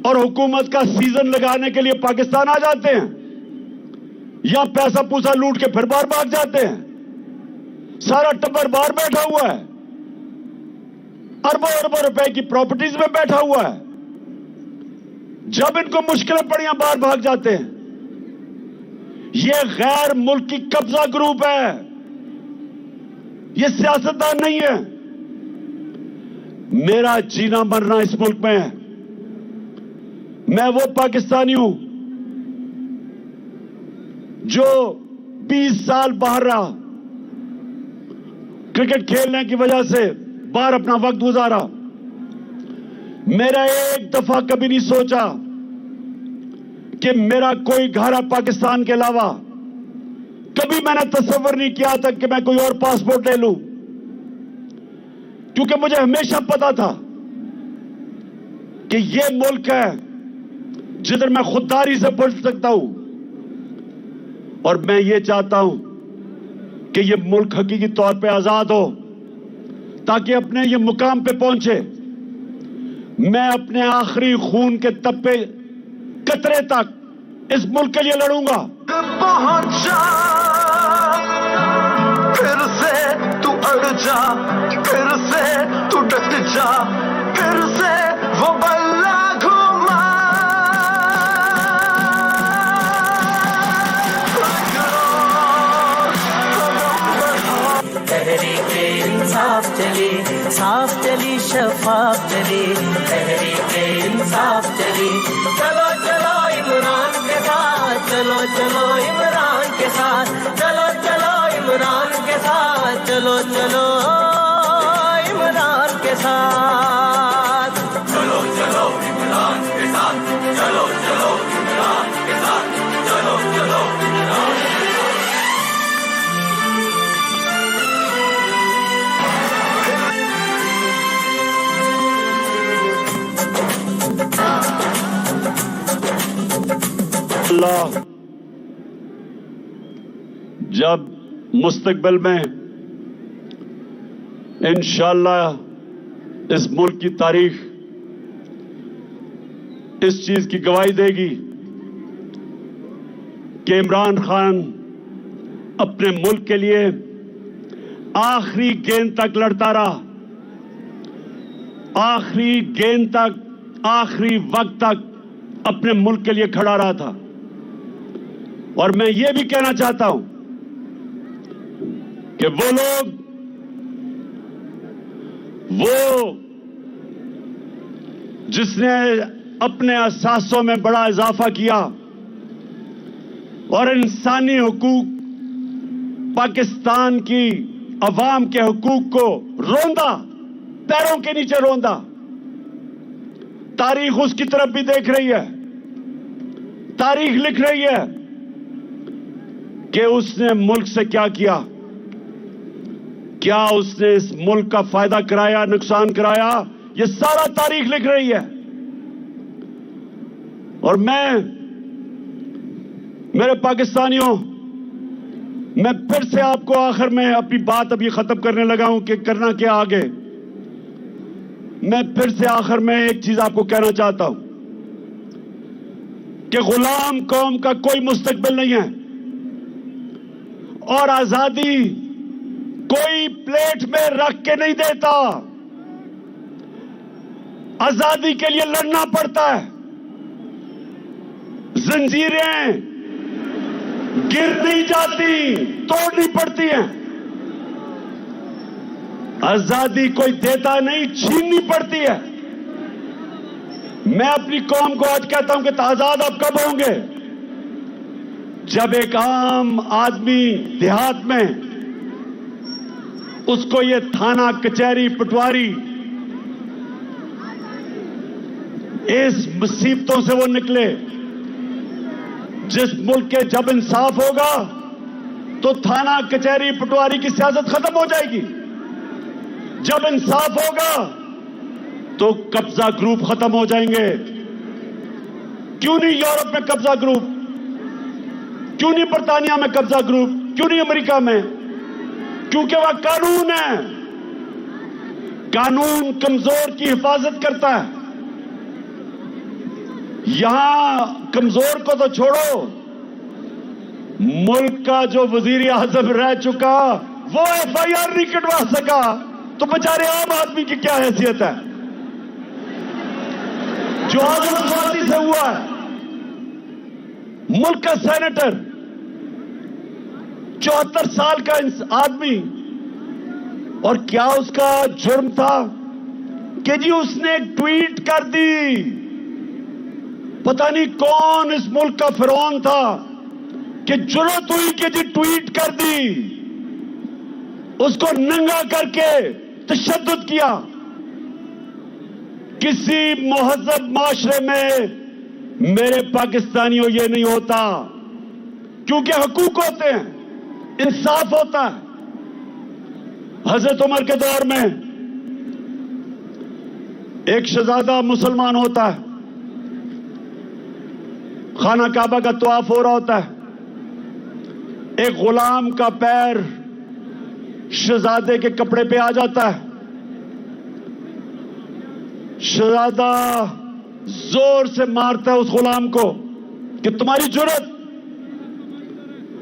اور حکومت کا سیزن لگانے کے لیے پاکستان آ جاتے ہیں یا پیسہ پوسا لوٹ کے پھر باہر بھاگ جاتے ہیں. سارا ٹبر باہر بیٹھا ہوا ہے, اربوں اربوں روپے کی پراپرٹیز میں بیٹھا ہوا ہے. جب ان کو مشکلیں پڑیاں باہر بھاگ جاتے ہیں. یہ غیر ملکی قبضہ گروپ ہے, یہ سیاستدان نہیں ہے. میرا جینا مرنا اس ملک میں ہے. میں وہ پاکستانی ہوں جو 20 سال باہر رہا, کرکٹ کھیلنے کی وجہ سے باہر اپنا وقت گزارا. میرا ایک دفعہ کبھی نہیں سوچا کہ میرا کوئی گھر ہے پاکستان کے علاوہ. کبھی میں نے تصور نہیں کیا تھا کہ میں کوئی اور پاسپورٹ لے لوں, کیونکہ مجھے ہمیشہ پتا تھا کہ یہ ملک ہے جدھر میں خودداری سے بڑھ سکتا ہوں. اور میں یہ چاہتا ہوں کہ یہ ملک حقیقی طور پہ آزاد ہو تاکہ اپنے یہ مقام پہ پہنچے. میں اپنے آخری خون کے تپے قطرے تک اس ملک کے لیے لڑوں گا. پہنچا پھر سے تو اڑ جا, پھر سے تو ڈٹ جا, پھر سے وہ بلا گھوما. تحریک انصاف چلی, صاف چلی, شفاف چلی. تحریک انصاف چلی. چلو چلو عمران کے ساتھ, چلو چلو عمران کے ساتھ, چلو چلو عمران کے ساتھ, چلو چلو عمران کے ساتھ. چلو چلو عمران کے ساتھ, چلو چلو عمران کے ساتھ, چلو چلو عمران. اللہ جب مستقبل میں انشاءاللہ اس ملک کی تاریخ اس چیز کی گواہی دے گی کہ عمران خان اپنے ملک کے لیے آخری گیند تک لڑتا رہا, آخری گیند تک, آخری وقت تک اپنے ملک کے لیے کھڑا رہا تھا. اور میں یہ بھی کہنا چاہتا ہوں کہ وہ لوگ, وہ جس نے اپنے اثاثوں میں بڑا اضافہ کیا اور انسانی حقوق, پاکستان کی عوام کے حقوق کو روندا, پیروں کے نیچے روندا, تاریخ اس کی طرف بھی دیکھ رہی ہے. تاریخ لکھ رہی ہے کہ اس نے ملک سے کیا کیا, کیا اس نے اس ملک کا فائدہ کرایا, نقصان کرایا. یہ سارا تاریخ لکھ رہی ہے. اور میں, میرے پاکستانیوں, میں پھر سے آپ کو آخر میں اپنی بات ابھی ختم کرنے لگا ہوں کہ کرنا کیا آگے. میں پھر سے آخر میں ایک چیز آپ کو کہنا چاہتا ہوں کہ غلام قوم کا کوئی مستقبل نہیں ہے, اور آزادی کوئی پلیٹ میں رکھ کے نہیں دیتا. آزادی کے لیے لڑنا پڑتا ہے. زنجیریں گر نہیں جاتی, توڑنی پڑتی ہیں. آزادی کوئی دیتا نہیں, چھیننی پڑتی ہے. میں اپنی قوم کو آج کہتا ہوں کہ آزاد آپ کب ہوں گے؟ جب ایک عام آدمی دیہات میں اس کو یہ تھانہ, کچہری, پٹواری, اس مصیبتوں سے وہ نکلے. جس ملک کے جب انصاف ہوگا تو تھانہ کچہری پٹواری کی سیاست ختم ہو جائے گی. جب انصاف ہوگا تو قبضہ گروپ ختم ہو جائیں گے. کیوں نہیں یورپ میں قبضہ گروپ؟ کیوں نہیں برطانیہ میں قبضہ گروپ؟ کیوں نہیں امریکہ میں؟ کیونکہ وہ قانون ہے. قانون کمزور کی حفاظت کرتا ہے. یہاں کمزور کو تو چھوڑو، ملک کا جو وزیر اعظم رہ چکا وہ ایف آئی آر نہیں کٹوا سکا تو بیچارے عام آدمی کی کیا حیثیت ہے جو آزم سوازی سے ہوا ہے؟ ملک کا سینیٹر 74 سال کا آدمی، اور کیا اس کا جرم تھا کہ جی اس نے ایک ٹویٹ کر دی. پتہ نہیں کون اس ملک کا فرعون تھا کہ جرأت ہوئی کہ جی ٹویٹ کر دی. اس کو ننگا کر کے تشدد کیا. کسی مہذب معاشرے میں میرے پاکستانیوں یہ نہیں ہوتا، کیونکہ حقوق ہوتے ہیں، انصاف ہوتا ہے. حضرت عمر کے دور میں ایک شہزادہ مسلمان ہوتا ہے، خانہ کعبہ کا طواف ہو رہا ہوتا ہے. ایک غلام کا پیر شہزادے کے کپڑے پہ آ جاتا ہے. شہزادہ زور سے مارتا ہے اس غلام کو کہ تمہاری جرأت.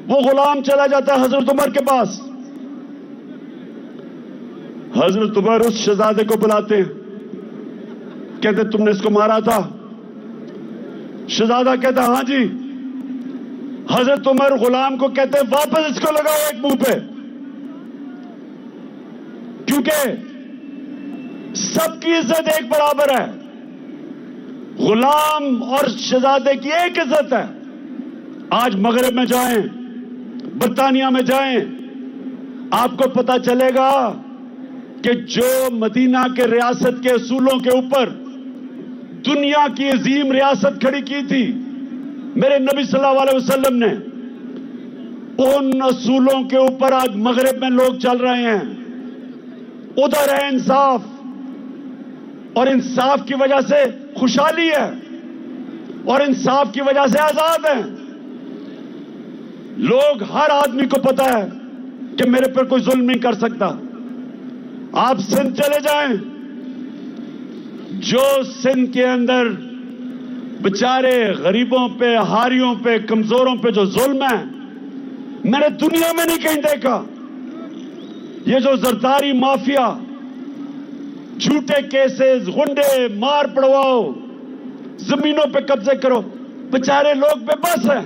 وہ غلام چلا جاتا ہے حضرت عمر کے پاس. حضرت عمر اس شہزادے کو بلاتے ہیں، کہتے تم نے اس کو مارا تھا؟ شہزادہ کہتا ہاں جی. حضرت عمر غلام کو کہتے ہیں واپس اس کو لگاؤ ایک منہ پہ، کیونکہ سب کی عزت ایک برابر ہے. غلام اور شہزادے کی ایک عزت ہے. آج مغرب میں جائیں، برطانیہ میں جائیں، آپ کو پتا چلے گا کہ جو مدینہ کے ریاست کے اصولوں کے اوپر دنیا کی عظیم ریاست کھڑی کی تھی میرے نبی صلی اللہ علیہ وسلم نے، ان اصولوں کے اوپر آج مغرب میں لوگ چل رہے ہیں. ادھر ہے انصاف، اور انصاف کی وجہ سے خوشحالی ہے، اور انصاف کی وجہ سے آزاد ہیں. لوگ، ہر آدمی کو پتا ہے کہ میرے پر کوئی ظلم نہیں کر سکتا. آپ سندھ چلے جائیں، جو سندھ کے اندر بچارے غریبوں پہ، ہاریوں پہ، کمزوروں پہ جو ظلم ہے میں نے دنیا میں نہیں کہیں دیکھا. یہ جو زرداری مافیا، جھوٹے کیسز، غنڈے، مار پڑواؤ، زمینوں پہ قبضے کرو، بچارے لوگ بے بس ہیں.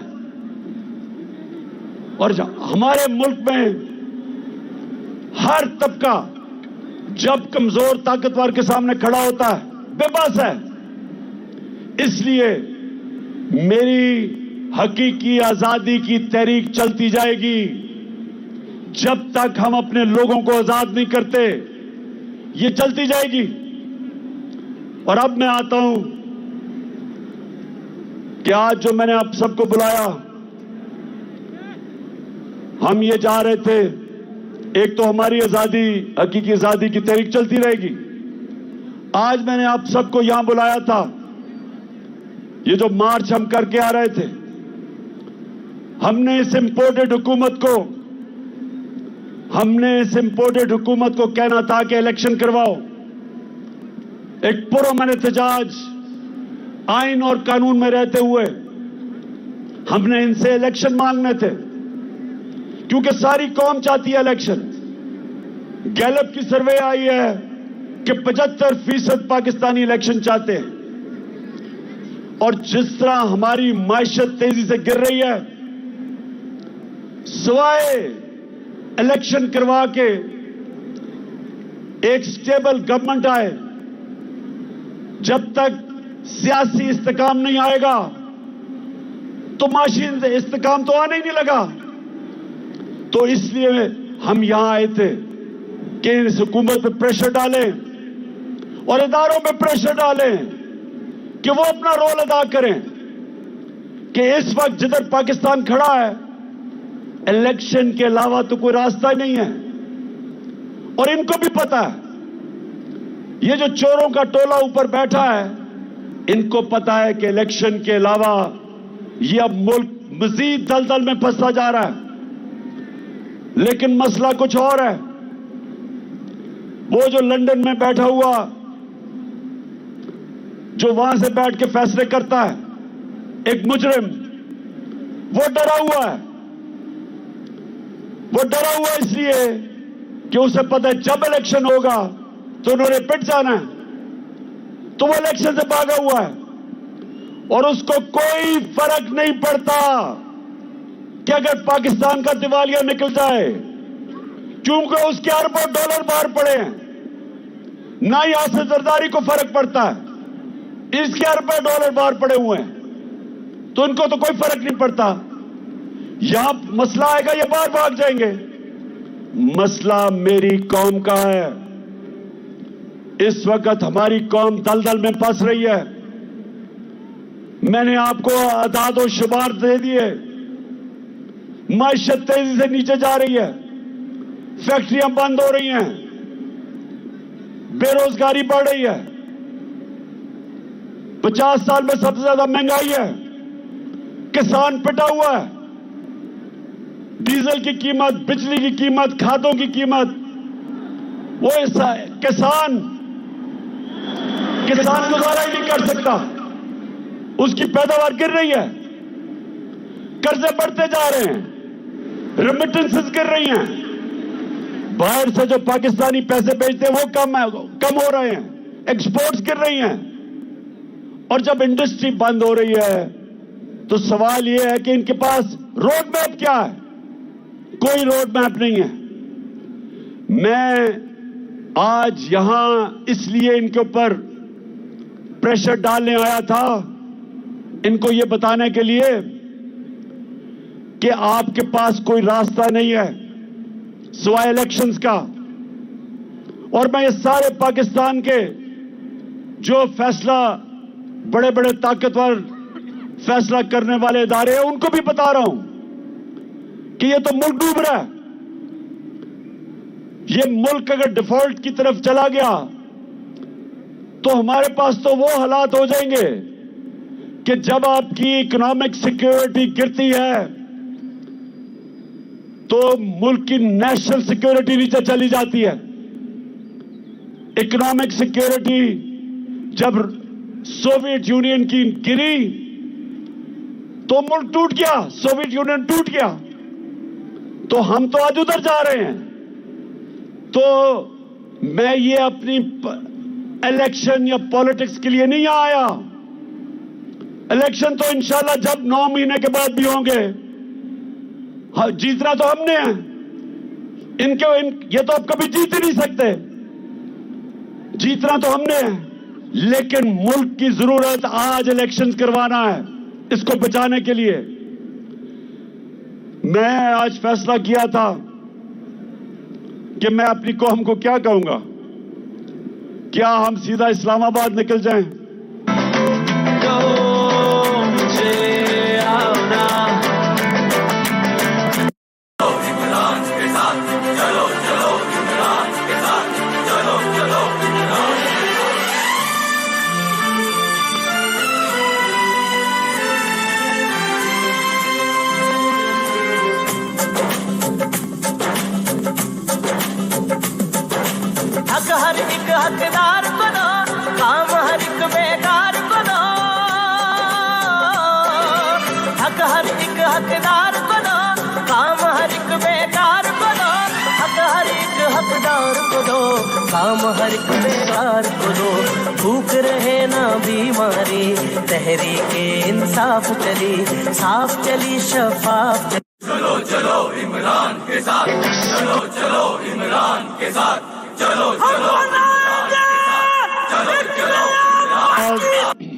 اور ہمارے ملک میں ہر طبقہ جب کمزور طاقتور کے سامنے کھڑا ہوتا ہے بے بس ہے. اس لیے میری حقیقی آزادی کی تحریک چلتی جائے گی جب تک ہم اپنے لوگوں کو آزاد نہیں کرتے. یہ چلتی جائے گی. اور اب میں آتا ہوں کہ آج جو میں نے آپ سب کو بلایا، ہم یہ چاہ رہے تھے، ایک تو ہماری آزادی، حقیقی آزادی کی تحریک چلتی رہے گی. آج میں نے آپ سب کو یہاں بلایا تھا، یہ جو مارچ ہم کر کے آ رہے تھے، ہم نے اس امپورٹڈ حکومت کو کہنا تھا کہ الیکشن کرواؤ. ایک پرامن احتجاج آئین اور قانون میں رہتے ہوئے ہم نے ان سے الیکشن مانگنے تھے، کیونکہ ساری قوم چاہتی ہے الیکشن. گیلپ کی سروے آئی ہے کہ 75% پاکستانی الیکشن چاہتے ہیں. اور جس طرح ہماری معیشت تیزی سے گر رہی ہے، سوائے الیکشن کروا کے ایک سٹیبل گورنمنٹ آئے، جب تک سیاسی استحکام نہیں آئے گا تو معاشی استحکام تو آنے ہی نہیں لگا. تو اس لیے ہم یہاں آئے تھے کہ اس حکومت پہ پریشر ڈالیں اور اداروں پہ پریشر ڈالیں کہ وہ اپنا رول ادا کریں، کہ اس وقت جدھر پاکستان کھڑا ہے الیکشن کے علاوہ تو کوئی راستہ نہیں ہے. اور ان کو بھی پتا ہے, یہ جو چوروں کا ٹولہ اوپر بیٹھا ہے ان کو پتا ہے کہ الیکشن کے علاوہ یہ اب ملک مزید دلدل میں پھنستا جا رہا ہے. لیکن مسئلہ کچھ اور ہے. وہ جو لندن میں بیٹھا ہوا جو وہاں سے بیٹھ کے فیصلے کرتا ہے ایک مجرم, وہ ڈرا ہوا ہے. وہ ڈرا ہوا اس لیے کہ اسے پتہ ہے جب الیکشن ہوگا تو انہوں نے پٹ جانا ہے, تو وہ الیکشن سے بھاگا ہوا ہے. اور اس کو کوئی فرق نہیں پڑتا کہ اگر پاکستان کا دیوالیہ نکل جائے, کیونکہ اس کے اربوں ڈالر باہر پڑے ہیں. نہ ہی آصف زرداری کو فرق پڑتا ہے, اس کے اربوں ڈالر باہر پڑے ہوئے ہیں, تو ان کو تو کوئی فرق نہیں پڑتا. یہاں مسئلہ آئے گا یہ باہر بھاگ جائیں گے. مسئلہ میری قوم کا ہے. اس وقت ہماری قوم دلدل میں پھنس رہی ہے. میں نے آپ کو اعداد و شمار دے دیے. معیشت تیزی سے نیچے جا رہی ہے, فیکٹریاں بند ہو رہی ہیں, بے روزگاری بڑھ رہی ہے, 50 سال میں سب سے زیادہ مہنگائی ہے, کسان پٹا ہوا ہے, ڈیزل کی قیمت, بجلی کی قیمت, کھادوں کی قیمت, وہ کسان گزارا ہی نہیں کر سکتا. اس کی پیداوار گر رہی ہے, قرضے بڑھتے جا رہے ہیں, ریمیٹنسز گر رہی ہیں, باہر سے جو پاکستانی پیسے بھیجتے ہیں وہ کم ہو رہے ہیں, ایکسپورٹس گر رہی ہیں. اور جب انڈسٹری بند ہو رہی ہے تو سوال یہ ہے کہ ان کے پاس روڈ میپ کیا ہے؟ کوئی روڈ میپ نہیں ہے. میں آج یہاں اس لیے ان کے اوپر پریشر ڈالنے آیا تھا, ان کو یہ بتانے کے لیے کہ آپ کے پاس کوئی راستہ نہیں ہے سوائے الیکشنز کا. اور میں یہ سارے پاکستان کے جو فیصلہ بڑے بڑے طاقتور فیصلہ کرنے والے ادارے ہیں ان کو بھی بتا رہا ہوں کہ یہ تو ملک ڈوب رہا ہے. یہ ملک اگر ڈیفالٹ کی طرف چلا گیا تو ہمارے پاس تو وہ حالات ہو جائیں گے کہ جب آپ کی اکنامک سیکیورٹی گرتی ہے تو ملک کی نیشنل سیکیورٹی نیچے چلی جاتی ہے. اکنامک سیکیورٹی جب سوویت یونین کی گری تو ملک ٹوٹ گیا, سوویت یونین ٹوٹ گیا. تو ہم تو آج ادھر جا رہے ہیں. تو میں یہ اپنی الیکشن یا پالیٹکس کے لیے نہیں آیا. الیکشن تو انشاءاللہ جب 9 مہینے کے بعد بھی ہوں گے, جیتنا تو ہم نے ہے. یہ تو آپ کبھی جیت ہی نہیں سکتے. جیتنا تو ہم نے ہے, لیکن ملک کی ضرورت آج الیکشن کروانا ہے اس کو بچانے کے لیے. میں آج فیصلہ کیا تھا کہ میں اپنی قوم کو کیا کہوں گا. کیا ہم سیدھا اسلام آباد نکل جائیں؟ عمران کے ساتھ چلو چلو, عمران کے ساتھ چلو چلو, عمران. حق ہر ایک حقدار کو دو, کام ہر ایک بیکار کو دو. حق ہر ایک حقدار کو دو, کام ہر ایک بیکار کو دو. حق ہر ایک حقدار کو دو, کام ہر ایک بیکار کو دو. بھوک رہے نہ بیماری, تحریک انصاف چلی, صاف چلی شفاف چلی. چلو چلو عمران کے ساتھ چلو چلو, عمران کے ساتھ چلو چلو, عمران کے ساتھ چلو چلو, عمران.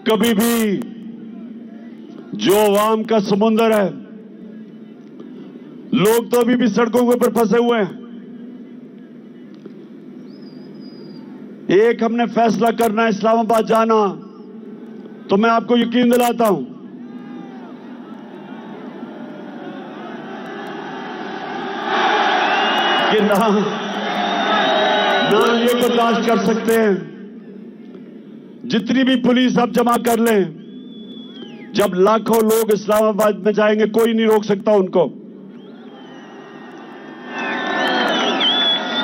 کبھی بھی جو عوام کا سمندر ہے, لوگ تو ابھی بھی سڑکوں کے اوپر پھنسے ہوئے ہیں. ایک ہم نے فیصلہ کرنا ہے اسلام آباد جانا, تو میں آپ کو یقین دلاتا ہوں کہ نہ یہ برداشت کر سکتے ہیں. جتنی بھی پولیس آپ جمع کر لیں, جب لاکھوں لوگ اسلام آباد میں جائیں گے کوئی نہیں روک سکتا ان کو.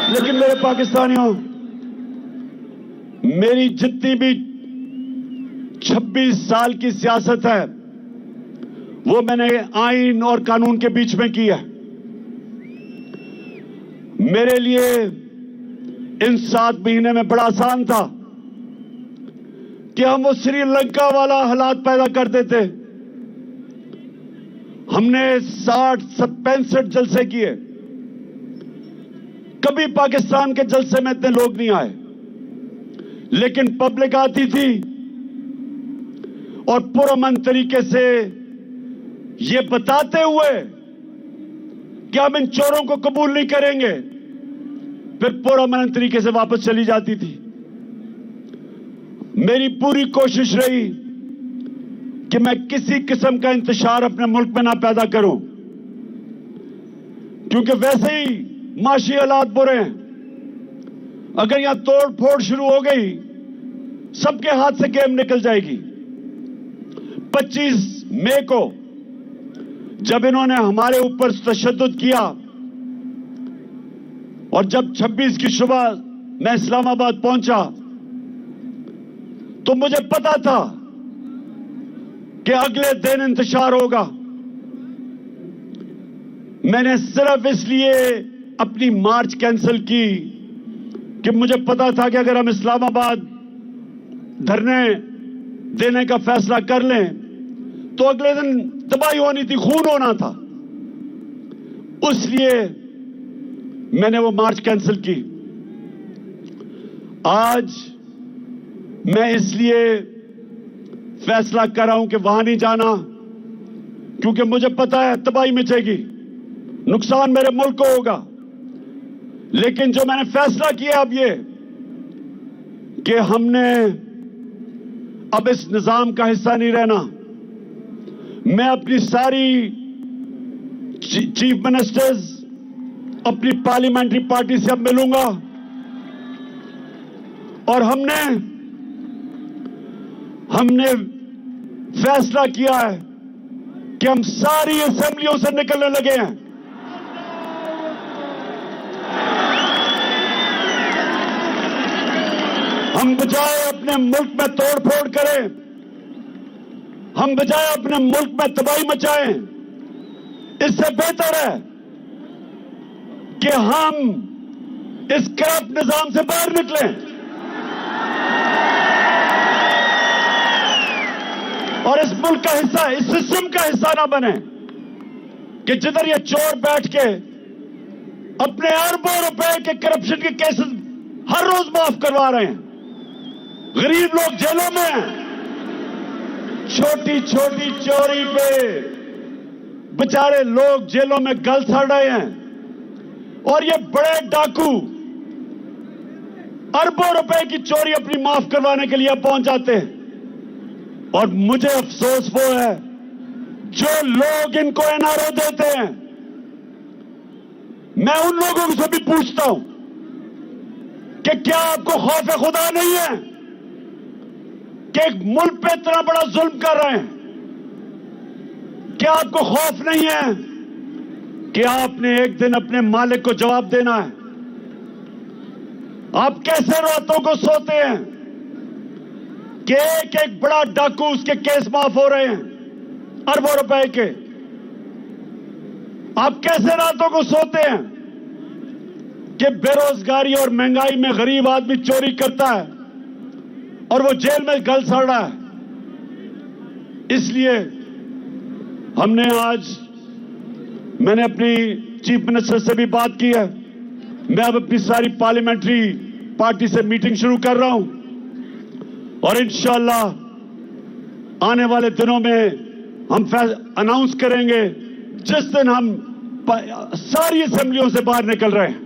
لیکن میرے پاکستانیوں, میری جتنی بھی 26 سال کی سیاست ہے وہ میں نے آئین اور قانون کے بیچ میں کی ہے. میرے لیے ان 7 مہینے میں بڑا آسان تھا کہ ہم وہ سری لنکا والا حالات پیدا کر دیتے. ہم نے 65 جلسے کیے, کبھی پاکستان کے جلسے میں اتنے لوگ نہیں آئے, لیکن پبلک آتی تھی اور پرامن طریقے سے یہ بتاتے ہوئے کہ ہم ان چوروں کو قبول نہیں کریں گے, پھر پرامن طریقے سے واپس چلی جاتی تھی. میری پوری کوشش رہی کہ میں کسی قسم کا انتشار اپنے ملک میں نہ پیدا کروں, کیونکہ ویسے ہی معاشی حالات برے ہیں. اگر یہاں توڑ پھوڑ شروع ہو گئی سب کے ہاتھ سے گیم نکل جائے گی. 25 مئی کو جب انہوں نے ہمارے اوپر تشدد کیا اور جب 26 کی صبح میں اسلام آباد پہنچا تو مجھے پتا تھا کہ اگلے دن انتشار ہوگا. میں نے صرف اس لیے اپنی مارچ کینسل کی کہ مجھے پتا تھا کہ اگر ہم اسلام آباد دھرنے دینے کا فیصلہ کر لیں تو اگلے دن تباہی ہونی تھی, خون ہونا تھا. اس لیے میں نے وہ مارچ کینسل کی. آج میں اس لیے فیصلہ کر رہا ہوں کہ وہاں نہیں جانا, کیونکہ مجھے پتا ہے تباہی مچے گی, نقصان میرے ملک کو ہوگا. لیکن جو میں نے فیصلہ کیا اب یہ کہ ہم نے اب اس نظام کا حصہ نہیں رہنا. میں اپنی ساری چیف منسٹرز اپنی پارلیمنٹری پارٹی سے اب ملوں گا, اور ہم نے فیصلہ کیا ہے کہ ہم ساری اسمبلیوں سے نکلنے لگے ہیں. ہم بجائے اپنے ملک میں توڑ پھوڑ کریں, ہم بجائے اپنے ملک میں تباہی مچائیں, اس سے بہتر ہے کہ ہم اس کرپٹ نظام سے باہر نکلیں اور اس ملک کا حصہ, اس سسٹم کا حصہ نہ بنے کہ جدھر یہ چور بیٹھ کے اپنے اربوں روپے کے کرپشن کے کیسز ہر روز معاف کروا رہے ہیں. غریب لوگ جیلوں میں ہیں, چھوٹی چھوٹی چوری پہ بیچارے لوگ جیلوں میں گل سڑ رہے ہیں, اور یہ بڑے ڈاکو اربوں روپے کی چوری اپنی معاف کروانے کے لیے پہنچ جاتے ہیں. اور مجھے افسوس وہ ہے جو لوگ ان کو NRO دیتے ہیں. میں ان لوگوں سے بھی پوچھتا ہوں کہ کیا آپ کو خوف خدا نہیں ہے کہ ایک ملک پہ اتنا بڑا ظلم کر رہے ہیں؟ کیا آپ کو خوف نہیں ہے کہ آپ نے ایک دن اپنے مالک کو جواب دینا ہے؟ آپ کیسے راتوں کو سوتے ہیں کہ ایک ایک بڑا ڈاکو اس کے کیس معاف ہو رہے ہیں اربوں روپے کے؟ آپ کیسے راتوں کو سوتے ہیں کہ بے روزگاری اور مہنگائی میں غریب آدمی چوری کرتا ہے اور وہ جیل میں گل سڑ رہا ہے؟ اس لیے ہم نے آج, میں نے اپنی چیف منسٹر سے بھی بات کی ہے, میں اب اپنی ساری پارلیمنٹری پارٹی سے میٹنگ شروع کر رہا ہوں, اور انشاءاللہ آنے والے دنوں میں ہم اناؤنس کریں گے جس دن ہم ساری اسمبلیوں سے باہر نکل رہے ہیں.